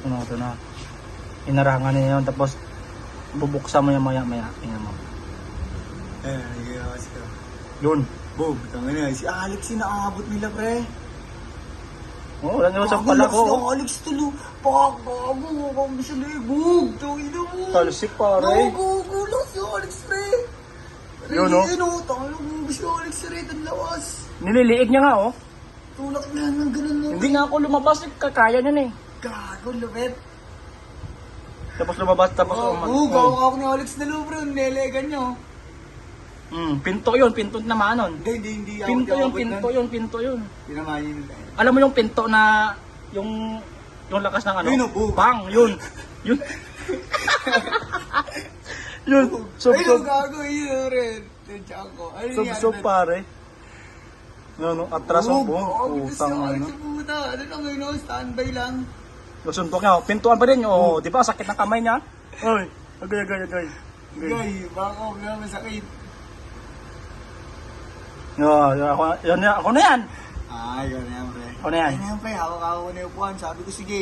Ito na. Inarangan niya yun. Tapos, bubuksan mo yan maya-maya. Tingnan mo. Nag-iwas ka. Yun. Bob, tanga na. Si Alex yung nakaabot nila, pre. Oh, wala niyo sa pala ko. Si Alex tulo. Pakago. Kung bisa ligog. Tangina mo. Talsik pare. Nagugo lang si Alex, pre. Yun, no? Tangina mo. Si Alex sa red ang lawas. Nililiig niya nga, oh. Tulak na ng ganun mo. Hindi nga ako lumabas. Kakaya niyan eh. Gago, lupit. Tapos lumabas, tapos Gago ako ni Alex na lo, bro. Nilegan niyo. Pinto yun. Pinto na manon. Hindi. Pinto yun. Pinamayin. Alam mo yung pinto na yung lakas ng ano? Yun, oh. Bang! Yun! Yun! Yun! Sob. Gago, yun rin. Sob pare. Ano, atras ang buong Putang putang ano. Ano lang yun, standby lang. Nasuntok niya, pintuan pa rin. Oh, di ba? Sakit ng kamay niya. Oy, agay. Gay, baka ako na masakit. Ako na yan. Ay, yun na yan, pre. Ako na yan. Ay na yan, pre. Hawak ako na yung upuan. Sabi ko, sige.